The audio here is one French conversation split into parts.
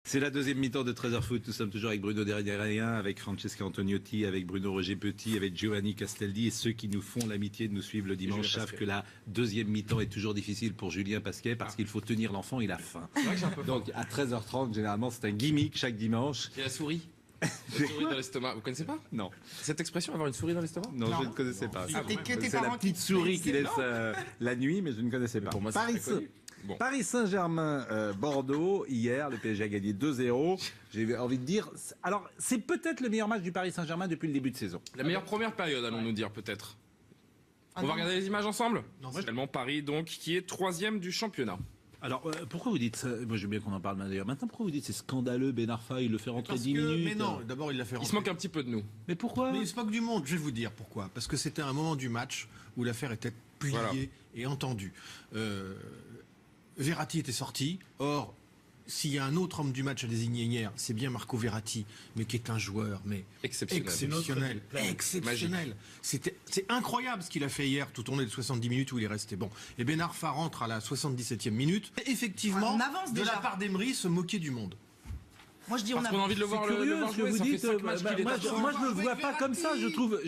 C'est la deuxième mi-temps de 13h Foot. Nous sommes toujours avec Bruno Derrien, avec Francesca Antoniotti, avec Bruno Roger Petit, avec Giovanni Castaldi et ceux qui nous font l'amitié de nous suivre le dimanche savent que la deuxième mi-temps est toujours difficile pour Julien Pasquet parce qu'il faut tenir l'enfant, il a faim. Donc à 13h30, généralement, c'est un gimmick chaque dimanche. Et la souris. La souris dans l'estomac, vous connaissez pas? Non. Cette expression, avoir une souris dans l'estomac? Non, je ne connaissais pas. C'était que tes C'est la parents petite qui souris qui laisse la nuit, mais je ne connaissais pas. Pour moi, c'est Paris, très connu. Bon. Paris Saint-Germain, Bordeaux, hier, le PSG a gagné 2-0. J'ai envie de dire, alors c'est peut-être le meilleur match du Paris Saint-Germain depuis le début de saison. La meilleure première période, allons-nous dire peut-être. On va regarder les images ensemble. Finalement, Paris, donc, qui est 3e du championnat. Alors, pourquoi vous dites ça? Moi, je veux bien qu'on en parle d'ailleurs. Maintenant, pourquoi vous dites c'est scandaleux, Ben Arfa, il le fait rentrer 10 minutes? Mais non, d'abord, il l'a fait Il rentrer. se moque un petit peu de nous. Mais pourquoi? Mais il se moque du monde, je vais vous dire pourquoi. Parce que c'était un moment du match où l'affaire était pliée Voilà. et entendue. Verratti était sorti. Or, s'il y a un autre homme du match à désigner hier, c'est bien Marco Verratti, mais qui est un joueur Exceptionnel. exceptionnel. C'est incroyable ce qu'il a fait hier, tout au long des 70 minutes où il est resté. Bon, et Ben Arfa rentre à la 77e minute. Et effectivement, On avance de déjà. la part d'Emery, se moquer du monde. Moi je dis on Parce qu'on a a. envie de le voir, C'est curieux ce que jouer. vous Ça fait dites. 5 matchs qu'il est moi, absent. je ne le vois pas Verratti. comme ça. Je trouve,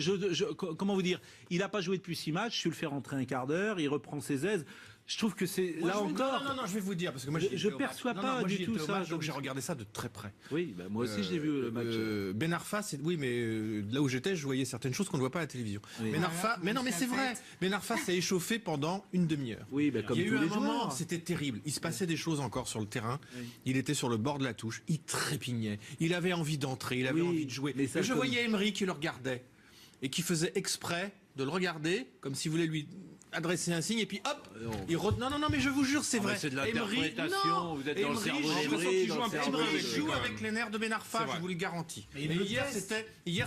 comment vous dire, il n'a pas joué depuis 6 matchs. Je le fais rentrer un quart d'heure. Il reprend ses aises. Je trouve que c'est Moi, là je vais- encore. Non, je vais vous dire parce que moi Je perçois pas du tout ça, Donc donc j'ai regardé ça de très près. Oui, bah, moi aussi j'ai vu le match. Ben Arfa, oui, mais là où j'étais, je voyais certaines choses qu'on ne voit pas à la télévision. Oui. Ben Arfa, mais non, mais c'est vrai. Ben Arfa s'est échauffé pendant une demi-heure. Oui, bah, comme Il y a tous eu un les moment, joueurs. c'était terrible. Il se passait des choses encore sur le terrain. Il était sur le bord de la touche. Il trépignait. Il avait envie d'entrer. Il avait Oui, envie de jouer. mais ça, Et je comme- voyais Emery qui le regardait et qui faisait exprès de le regarder comme s'il voulait lui adresser un signe et puis hop, non, mais je vous jure, c'est vrai. c'est de Emery- l'interprétation, non, vous êtes dans le Emery, cerveau j'ai d'Emery, l'impression qu'il dans joue le un peu cerveau Emery de- joue quand même. avec les nerfs de Ben C'est Arfa, vrai. je vous le garantis. Mais Et il le hier, teste.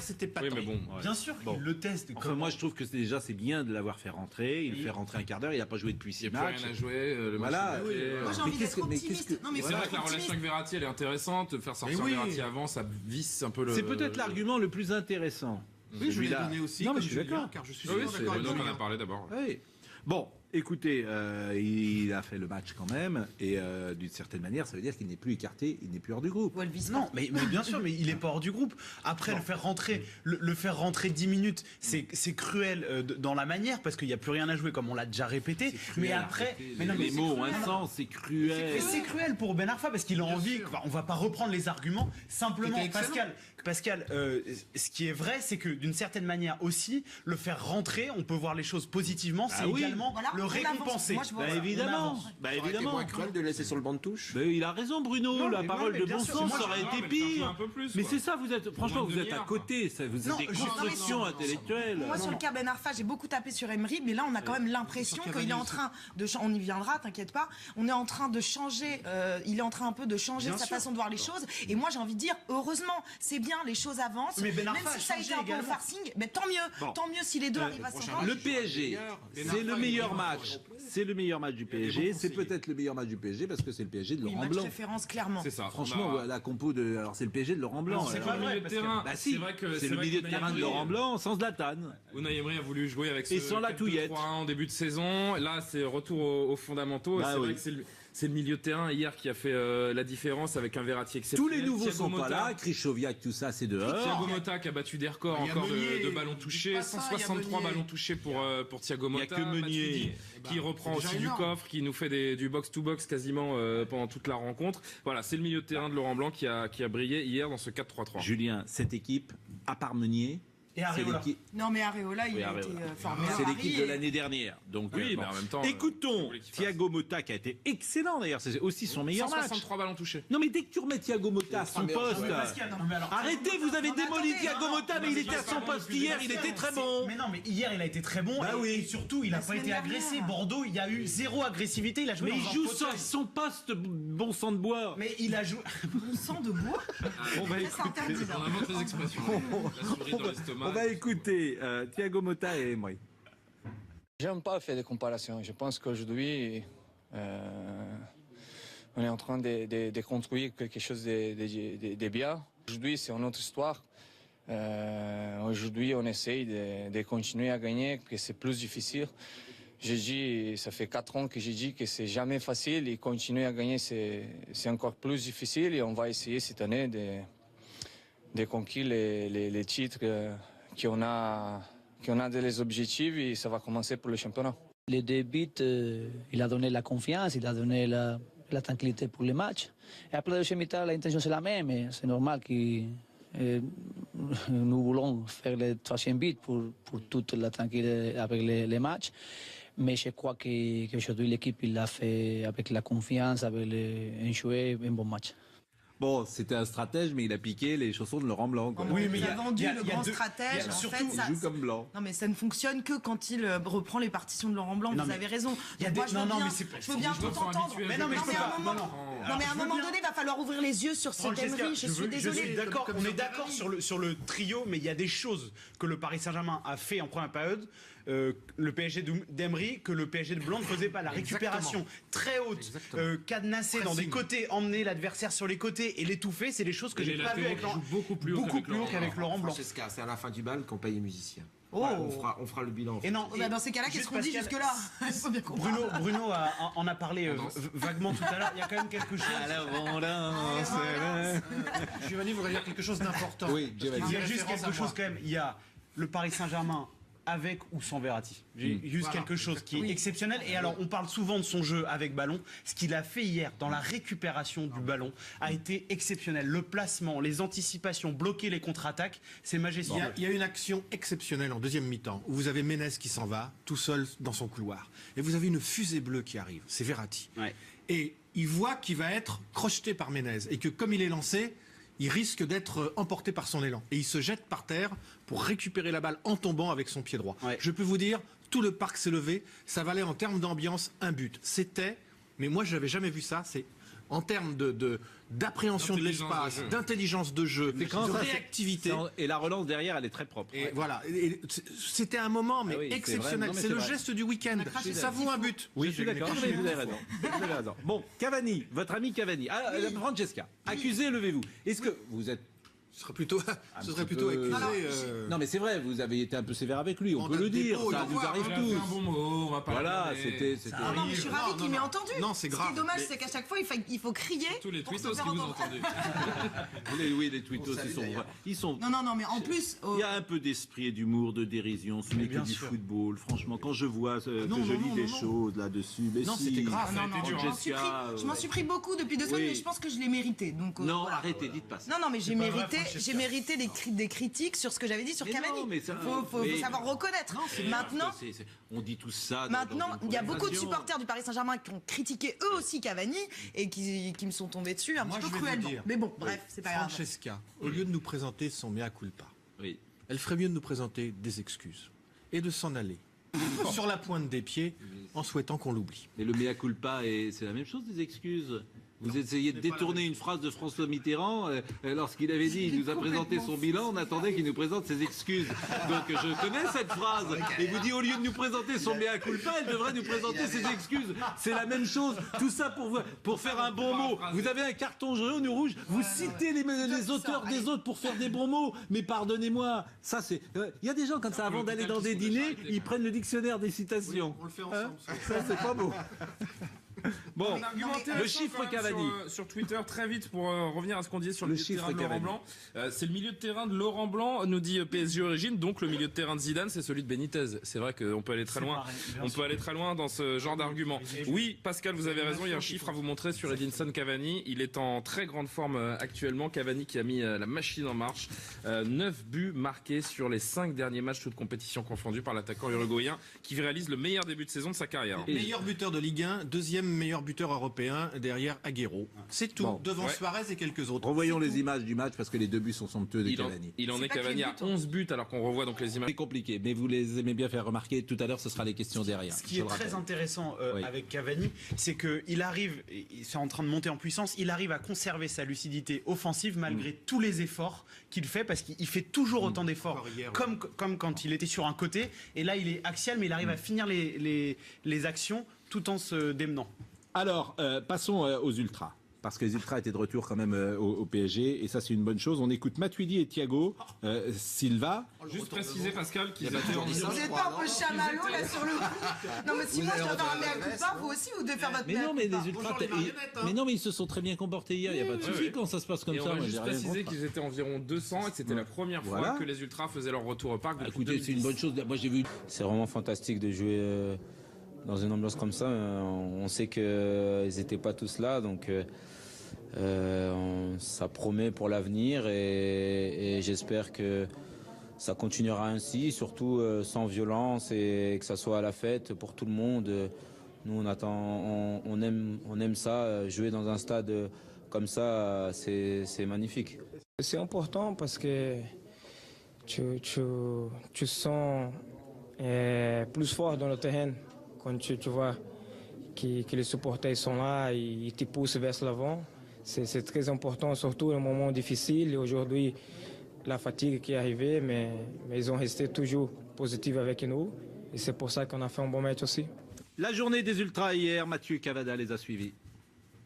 c'était pas Oui, mais bon. Bien sûr Bon. qu'il le teste. Enfin, moi je trouve que déjà c'est bien de l'avoir fait rentrer. Il fait rentrer un quart d'heure. Il n'a pas joué depuis 6 Il n'y a plus matchs. rien à jouer. Le match Voilà. est Oui, fait. Moi j'ai Mais envie qu'est-ce d'être que- mais qu'est-ce optimiste. que- Non mais C'est faut vrai être que la relation optimiste. avec Verratti, elle est intéressante. Faire sortir oui. Verratti avant, ça visse un peu le. C'est peut-être l'argument le plus intéressant. Oui, je l'ai Celui-là. donné aussi. Non, mais comme je suis Julien, d'accord. car je suis Oui, souvent c'est d'accord avec Bruno qu'on a Julien. parlé d'abord. Oui. Bon, écoutez, il a fait le match quand même, et d'une certaine manière, ça veut dire qu'il n'est plus écarté, il n'est plus hors du groupe. Ou elle vise Non, pas. mais bien sûr, mais il est pas hors du groupe. Après, le faire rentrer 10 minutes, c'est cruel dans la manière parce qu'il n'y a plus rien à jouer, comme on l'a déjà répété. Mais après, mais non, mais les c'est mots ont cruel. un sens, c'est cruel. Mais c'est cruel pour Ben Arfa parce qu'il a envie. Enfin, on va pas reprendre les arguments. Simplement, C'était excellent. Pascal, ce qui est vrai, c'est que d'une certaine manière aussi, le faire rentrer, on peut voir les choses positivement. C'est oui. également Voilà, le on avance. récompenser. Moi, je vois Bah ça. évidemment, avance. bah Ça aurait été évidemment. moins cruel de laisser sur le banc de touche. Mais il a raison Bruno, Non, la mais parole ouais, de mais bon bien sûr, sens moi, ça aurait je- été mais pire. un peu plus, Mais quoi. c'est ça, vous êtes, franchement, moins de vous êtes à demi-heure. côté, vous êtes des constructions intellectuelles. Moi, sur le cas Ben Arfa, j'ai beaucoup tapé sur Emery, mais là, on a quand même l'impression Sur qu'il est Cavani en train de. On y viendra, t'inquiète pas. On est en train de changer. Il est en train un peu de changer Bien sa sûr. façon de voir les choses. Et moi, j'ai envie de dire, heureusement, c'est bien, les choses avancent. Mais Ben Même Arfa si a ça a été changé un peu au également. farcing, mais tant mieux. Bon. Tant mieux si les deux arrivent à s'entendre. Le PSG, c'est le meilleur match. C'est le meilleur match du PSG. C'est peut-être le meilleur match du PSG parce que c'est le PSG de Oui, Laurent match Blanc. référence, clairement. C'est ça. Franchement, On a- la compo de. Alors c'est le PSG de Laurent Blanc. Non, c'est alors. pas le vrai, milieu de parce que- terrain. Bah si, C'est vrai que c'est le vrai milieu de qu'Unai terrain de Emery- Laurent Blanc sans Zlatan. Unai Emery a voulu jouer avec ce Et sans la 4-2-3-1 touillette. en début de saison. Là, c'est retour aux fondamentaux. Bah C'est oui. vrai que c'est le milieu de terrain hier qui a fait la différence avec un Verratti Tous exceptionnel. les nouveaux Thiago sont pas Motta. là. Krychowiak, tout ça, c'est dehors. Thiago Motta qui a battu des records Il y a encore Meunier, de ballons touchés, dites pas ça, il y a 163 Meunier. ballons touchés pour Thiago Il y a Motta. que Meunier. Matuidi qui reprend c'est déjà aussi du énorme. coffre, qui nous fait du box-to-box quasiment pendant toute la rencontre. Voilà, c'est le milieu de terrain de Laurent Blanc qui a brillé hier dans ce 4-3-3. Julien, cette équipe, à part Meunier, Et c'est Areola. l'équipe. Non, mais Areola, il Oui, a Areola. été formé à C'est Paris l'équipe de et- l'année dernière. Donc, Oui, bon. mais en même temps, Écoutons vous voulez qu'il fasse. Thiago Motta qui a été excellent d'ailleurs. C'est aussi son meilleur match. 163 ballons touchés. Non mais dès que tu remets Thiago Motta à son poste, Mais Pascal, non, mais alors- arrêtez, vous avez Non, mais démoli attendez, Thiago non, Motta, mais il était à son poste hier, il était très bon. Mais non, mais hier il a été très bon. Bah et, oui. et surtout, il n'a La pas semaine été agressé. dernière. Bordeaux, il y a eu zéro agressivité. Il a joué Mais il dans un joue fauteuil. sur son poste, bon sang de bois. Mais il a joué. Bon sang de bois. On va Ça, c'est interdit, là. On invente les expressions. La souris dans l'estomac. On va écouter Thiago Motta et Emery. J'aime pas faire des comparaisons. Je pense qu'aujourd'hui, on est en train de construire quelque chose de bien. Aujourd'hui, c'est une autre histoire. Aujourd'hui, on essaye de continuer à gagner, que c'est plus difficile. j'ai dit, ça fait 4 ans que j'ai dit que c'est jamais facile et continuer à gagner, c'est encore plus difficile et on va essayer cette année de conquérir les titres qu'on a des objectifs et ça va commencer pour le championnat. Les deux buts, il a donné la confiance, il a donné la tranquillité pour le match. Et après la deuxième mi-temps, l'intention c'est la même. Et c'est normal que nous voulons faire le troisième but pour toute la tranquillité avec les matchs. Mais je crois qu'aujourd'hui l'équipe il a fait avec la confiance, avec un joué, un bon match. Bon, c'était un stratège, mais il a piqué les chaussons de Laurent Blanc. Quoi. Oui, mais il a vendu le grand stratège. En fait, il joue comme Blanc. Non, mais ça ne fonctionne que quand il reprend les partitions de Laurent Blanc. Vous avez raison. Il y a Moi, des... je veux bien tout entendre. Mais non, mais je peux pas. Non, mais à un moment donné, il va falloir ouvrir les yeux sur cette Emery. Je suis désolé. On est d'accord sur le trio, mais il y a des choses que le Paris Saint-Germain a fait en première période. Le PSG d'Emery que le PSG de Blanc ne faisait pas. La récupération très haute, cadenassée dans des côtés, emmener l'adversaire sur les côtés et l'étouffer, c'est des choses que j'ai pas vu avec Laurent. Beaucoup plus haut qu'avec Laurent Blanc. Francesca, c'est à la fin du bal qu'on paye les musiciens. Oh. On fera le bilan. Et non, Dans ces cas-là, qu'est-ce qu'on dit jusque-là? Il faut bien comprendre. Bruno en a parlé vaguement tout à l'heure. Il y a quand même quelque chose. Giovanni voudrait dire quelque chose d'important. Oui, Giovanni. Il y a juste quelque chose quand même. Il y a le Paris Saint-Germain avec ou sans Verratti. J'ai juste quelque chose qui est exceptionnel. Et alors, on parle souvent de son jeu avec ballon. Ce qu'il a fait hier dans la récupération du ballon a été exceptionnel. Le placement, les anticipations, bloquer les contre-attaques, c'est majestueux. Il y a une action exceptionnelle en deuxième mi-temps où vous avez Ménez qui s'en va tout seul dans son couloir. Et vous avez une fusée bleue qui arrive. C'est Verratti. Ouais. Et il voit qu'il va être crocheté par Ménez et que comme il est lancé, il risque d'être emporté par son élan. Et il se jette par terre pour récupérer la balle en tombant avec son pied droit. Ouais. Je peux vous dire, tout le parc s'est levé. Ça valait en termes d'ambiance un but. C'était, mais moi je n'avais jamais vu ça, c'est en termes d'appréhension de l'espace, d'intelligence de jeu, de réactivité. Et la relance derrière, elle est très propre. Et voilà, c'était un moment mais Ah oui, c'est exceptionnel. vrai. Non, mais C'est le vrai. geste du week-end. Ça vaut un but. Oui, je suis d'accord. Vous avez raison. Vous avez raison. Bon, Cavani, votre ami Cavani. Francesca, accusé, levez-vous. Est-ce que vous êtes... Ce serait plutôt accusé. Non, mais c'est vrai, vous avez été un peu sévère avec lui, on peut le dire. Ça vous arrive tous. Un bon mot, on va pas. Voilà, c'était. Non, mais je suis ravie qu'il m'ait entendu. Non, c'est grave. Ce qui est dommage, c'est qu'à chaque fois, il faut crier. Tous les pour se tweetos faire qui vous ont entendre. entendu. Oui, les tweetos, ils sont. Non, mais en plus. Il y a un peu d'esprit et d'humour, de dérision. Ce n'est que du football. Franchement, quand je vois que je lis des choses là-dessus, mais Non, si, c'était grave. Je m'en suis pris beaucoup depuis 2 semaines, Oui. mais je pense que je l'ai mérité. Donc, Non, voilà. arrêtez, dites pas ça. Non, mais j'ai mérité des critiques sur ce que j'avais dit sur Mais Cavani. non, mais ça- Faut mais- savoir reconnaître. Maintenant, On dit tout ça. Maintenant, dans une il y a beaucoup de conversation. supporters du Paris Saint-Germain qui ont critiqué eux aussi Cavani et qui me sont tombés dessus un Moi, petit je peu vais vous cruellement. dire. Mais bon, bref, c'est pas grave. Francesca, au lieu de nous présenter son mea culpa, Oui. elle ferait mieux de nous présenter des excuses et de s'en aller sur la pointe des pieds en souhaitant qu'on l'oublie. Mais le mea culpa, c'est la même chose des excuses. Vous essayez de détourner une phrase de François Mitterrand lorsqu'il avait dit, il nous a présenté son bilan, on attendait qu'il nous présente ses excuses. Donc je connais cette phrase. Et vous dites, au lieu de nous présenter son mea culpa, elle devrait nous présenter ses excuses. C'est la même chose. Tout ça pour faire un bon mot. Vous avez un carton jaune ou rouge, vous citez les auteurs des autres pour faire des bons mots. Mais pardonnez-moi, ça c'est... Il y a des gens comme ça, avant d'aller dans des dîners, ils prennent le dictionnaire des citations. On le fait ensemble. Ça c'est pas beau. Bon, Un argument le intéressant chiffre quand même Cavani. sur Twitter très vite pour revenir à ce qu'on disait sur Le le milieu de chiffre terrain de Laurent Cavani. Blanc. C'est le milieu de terrain de Laurent Blanc, nous dit PSG Origine, donc le milieu de terrain de Zidane, c'est celui de Benitez. C'est vrai qu'on peut aller très loin. On peut aller très loin dans ce genre d'argument. Oui, Pascal, vous avez raison, il y a un chiffre à vous montrer sur Edinson Cavani. Il est en très grande forme actuellement. Cavani qui a mis la machine en marche. 9 buts marqués sur les 5 derniers matchs, toutes compétitions confondues, par l'attaquant uruguayen qui réalise le meilleur début de saison de sa carrière. Meilleur buteur de Ligue 1, deuxième meilleur buteur européen derrière Agüero. C'est tout, Bon. devant Ouais. Suarez et quelques autres. Revoyons les images du match parce que les deux buts sont somptueux de Cavani. Il en C'est est pas Cavani que les à buts, hein. 11 buts alors qu'on revoit donc les images. C'est compliqué, mais vous les aimez bien faire remarquer. Tout à l'heure, ce sera les questions derrière. Ce qui je est le très rappelle. intéressant Oui. avec Cavani, c'est qu'il arrive, et c'est en train de monter en puissance, il arrive à conserver sa lucidité offensive malgré tous les efforts qu'il fait, parce qu'il fait toujours autant d'efforts, Encore hier, comme quand il était sur un côté, et là il est axial, mais il arrive à finir les actions tout en se démenant. Alors, passons aux ultras. parce que les Ultras étaient de retour quand même au PSG, et ça c'est une bonne chose. On écoute Matuidi et Thiago Silva. Juste préciser, Pascal, qu'ils étaient en Vous n'êtes pas un peu chamallow là sur le coup? Non mais si moi je dois faire un mea culpa, vous aussi vous devez faire votre Mais mea non, mais culpa. les Ultras, mais non, mais ils se sont très bien comportés hier. Il n'y a pas de souci quand ça se passe comme Et on ça. va Moi, juste j'ai rien préciser contre. qu'ils étaient environ 200 et que c'était la première fois Voilà. que les Ultras faisaient leur retour au parc. Ah, depuis écoutez, c'est une 2010. bonne chose. Moi, j'ai vu. C'est vraiment fantastique de jouer dans une ambiance comme ça. On sait qu'ils n'étaient pas tous là, donc ça promet pour l'avenir et j'espère que ça continuera ainsi, surtout sans violence et que ça soit à la fête pour tout le monde. Nous, on aime ça, jouer dans un stade comme ça, c'est magnifique. C'est important parce que tu sens plus fort dans le terrain quand tu vois que les supporters sont là, ils te poussent vers l'avant. C'est très important, surtout dans un moment difficile. Aujourd'hui, la fatigue qui est arrivée, mais ils ont resté toujours positifs avec nous. Et c'est pour ça qu'on a fait un bon match aussi. La journée des Ultras hier, Mathieu Cavada les a suivis.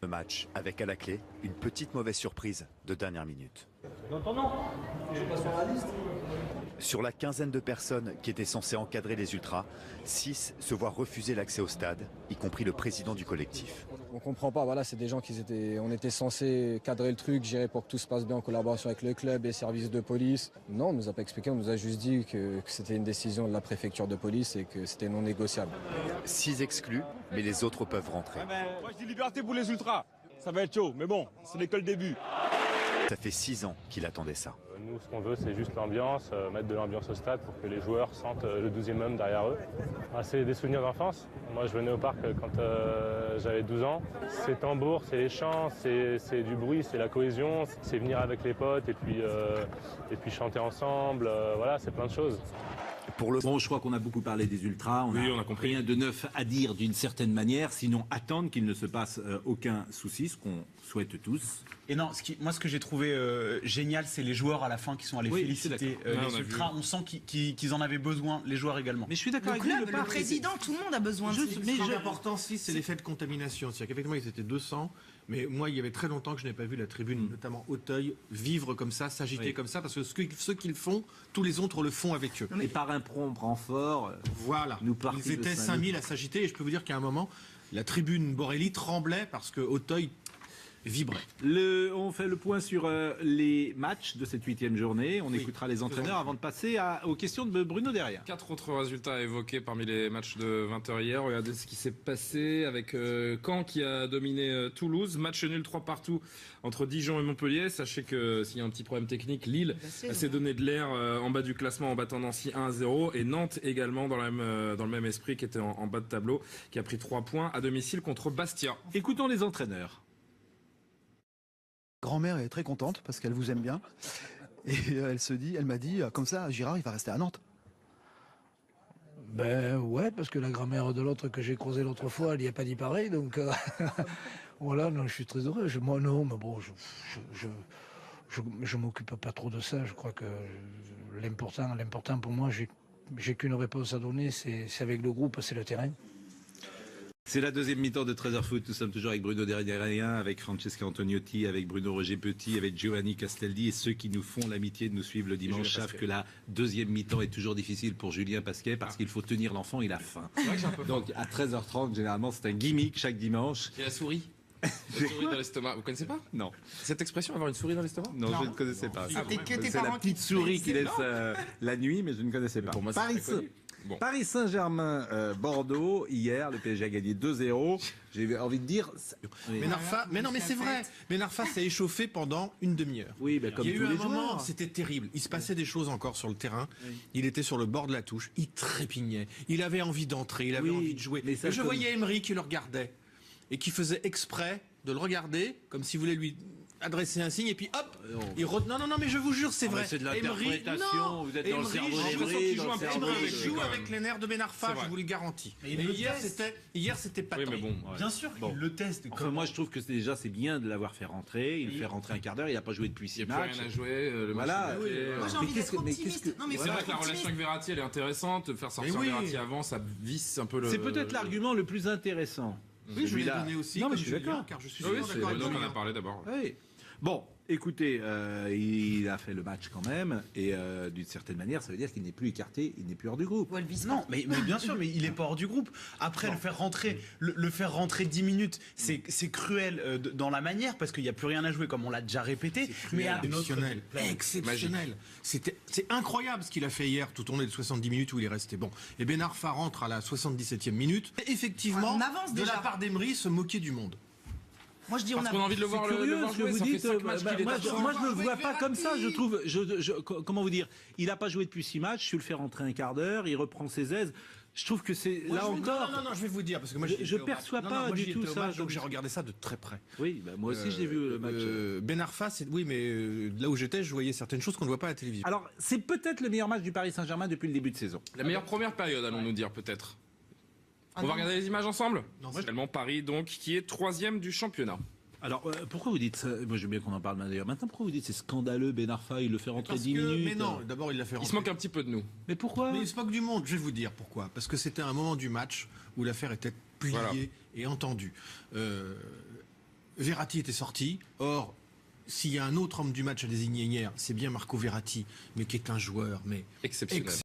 Le match avec à la clé une petite mauvaise surprise de dernière minute. Sur la quinzaine de personnes qui étaient censées encadrer les Ultras, 6 se voient refuser l'accès au stade, y compris le président du collectif. On comprend pas, voilà, c'est des gens on était censés cadrer le truc, gérer pour que tout se passe bien en collaboration avec le club et les services de police. Non, on nous a pas expliqué, on nous a juste dit que c'était une décision de la préfecture de police et que c'était non négociable. 6 exclus, mais les autres peuvent rentrer. Moi je dis liberté pour les Ultras, ça va être chaud, mais bon, ce n'est que le début. Ça fait 6 ans qu'il attendait ça. Nous, ce qu'on veut, c'est juste l'ambiance, mettre de l'ambiance au stade pour que les joueurs sentent le 12e homme derrière eux. C'est des souvenirs d'enfance. Moi, je venais au parc quand j'avais 12 ans. C'est tambour, c'est les chants, c'est du bruit, c'est la cohésion, c'est venir avec les potes et puis chanter ensemble. Voilà, c'est plein de choses. Bon, je crois qu'on a beaucoup parlé des Ultras. On a compris rien de neuf à dire d'une certaine manière, sinon attendre qu'il ne se passe aucun souci, ce qu'on souhaite tous. Et non, ce que j'ai trouvé génial, c'est les joueurs à la fin qui sont allés féliciter les Ultras. On sent qu'ils en avaient besoin, les joueurs également. Mais je suis d'accord Le avec vous. club, le président, tout le monde a besoin de ça. Mais ce qui est important, c'est l'effet de contamination. C'est-à-dire qu'effectivement, ils étaient 200, mais moi, il y avait très longtemps que je n'ai pas vu la tribune, notamment Auteuil, vivre comme ça, s'agiter comme ça, parce que ceux qui le font, tous les autres le font avec eux. Et par un prompt renfort, voilà. Ils étaient 5000 à s'agiter, et je peux vous dire qu'à un moment, la tribune Borelli tremblait parce que Auteuil vibrait. On fait le point sur les matchs de cette 8e journée. On écoutera les entraîneurs avant de passer aux questions de Bruno derrière. 4 autres résultats à évoquer parmi les matchs de 20h hier. Regardez ce qui s'est passé avec Caen qui a dominé Toulouse. Match nul 3 partout entre Dijon et Montpellier. Sachez que s'il y a un petit problème technique, Lille s'est donné de l'air en bas du classement en battant Nancy 1-0. Et Nantes également dans le même esprit qui était en bas de tableau, qui a pris 3 points à domicile contre Bastia. Écoutons les entraîneurs. Grand-mère est très contente parce qu'elle vous aime bien. Et elle m'a dit, comme ça, Girard, il va rester à Nantes. Ben ouais, parce que la grand-mère de l'autre que j'ai croisée l'autre fois, elle n'y a pas dit pareil. Donc voilà, non, je suis très heureux. Moi non, mais bon, je m'occupe pas trop de ça. Je crois que l'important pour moi, j'ai qu'une réponse à donner, c'est avec le groupe, c'est le terrain. C'est la deuxième mi-temps de 13h Foot. Nous sommes toujours avec Bruno Derrien, avec Francesca Antoniotti, avec Bruno Roger Petit, avec Giovanni Castaldi. Et ceux qui nous font l'amitié de nous suivre le dimanche savent que la deuxième mi-temps est toujours difficile pour Julien Pasquet parce qu'il faut tenir l'enfant, il a faim. Donc à 13h30, généralement, c'est un gimmick chaque dimanche. Et la souris. La souris dans l'estomac. Vous connaissez pas? Non. Cette expression, avoir une souris dans l'estomac? Non, je ne connaissais pas. C'est la petite souris qui laisse la nuit, mais je ne connaissais pas. Pour moi, Paris Saint-Germain, Bordeaux, hier, le PSG a gagné 2-0. J'ai envie de dire... Mais non, mais c'est vrai. Mais Narfa s'est échauffé pendant une demi-heure. Oui, comme il y a tous eu un les moment, joueurs. c'était terrible. Il se passait des choses encore sur le terrain. Oui. Il était sur le bord de la touche. Il trépignait. Il avait envie d'entrer. Il avait envie de jouer. Mais je voyais Emery qui le regardait et qui faisait exprès de le regarder comme s'il voulait lui adresser un signe et puis hop, non, mais je vous jure, c'est vrai. C'est de l'interprétation, vous êtes dans le cerveau d'Emery. Emery joue avec les nerfs de Ben Arfa, je vous le garantis. Et hier, c'était pas tant. Bien sûr qu'il le teste. Enfin, moi, je trouve que déjà, c'est bien de l'avoir fait rentrer. Il fait rentrer un quart d'heure, il n'a pas joué depuis 6 matchs. Il n'y a plus rien à jouer. Voilà. Moi, j'ai envie d'être optimiste. C'est vrai que la relation avec Verratti, elle est intéressante. Faire sortir Verratti avant, ça visse un peu le... C'est peut-être l'argument le plus intéressant Oui, je l'ai donné aussi. Non, mais comme je suis Julien, d'accord. car je suis Oui, souvent c'est d'accord avec Renaud qu'on a Julien. parlé d'abord. Oui. Bon, écoutez, il a fait le match quand même, et d'une certaine manière, ça veut dire qu'il n'est plus écarté, il n'est plus hors du groupe. Non, mais bien sûr, mais il est pas hors du groupe. Après, le faire rentrer 10 minutes, c'est cruel dans la manière, parce qu'il n'y a plus rien à jouer, comme on l'a déjà répété. Mais à Exceptionnel, exceptionnel. C'est incroyable ce qu'il a fait hier, tout au long des 70 minutes où il est resté. Bon, et Ben Arfa rentre à la 77e minute. Effectivement, On avance de déjà. la part d'Emery, se moquer du monde. Moi je dis Parce qu'on a envie de le voir, C'est curieux ce que jouer. vous Ça fait dites. 5 matchs qu'il est Moi, absent. je ne le vois pas comme ça. Je trouve, comment vous dire, il n'a pas joué depuis 6 matchs. Tu le fais rentrer un quart d'heure, il reprend ses aises. Je trouve que c'est Moi, là je vais- encore. Non, je vais vous dire parce que moi Je perçois pas du tout ça. Donc j'ai regardé ça de très près. Oui, bah, moi aussi j'ai vu le match. Ben Arfa, oui, mais là où j'étais, je voyais certaines choses qu'on ne voit pas à la télévision. Alors c'est peut-être le meilleur match du Paris Saint-Germain depuis le début de saison. La meilleure première période, allons-nous dire peut-être. On non. va regarder les images ensemble. Non, Finalement, Paris donc qui est 3e du championnat. Alors pourquoi vous dites ça? Moi je veux bien qu'on en parle d'ailleurs. Maintenant pourquoi vous dites c'est scandaleux Ben Arfa, il le fait rentrer Parce 10 que- minutes. Mais non, d'abord il l'a fait Il rentrer. se moque un petit peu de nous. Mais pourquoi? Mais il se moque du monde. Je vais vous dire pourquoi. Parce que c'était un moment du match où l'affaire était pliée Voilà. et entendue. Verratti était sorti. Or, s'il y a un autre homme du match à désigner hier, c'est bien Marco Verratti, mais qui est un joueur, mais Exceptionnel.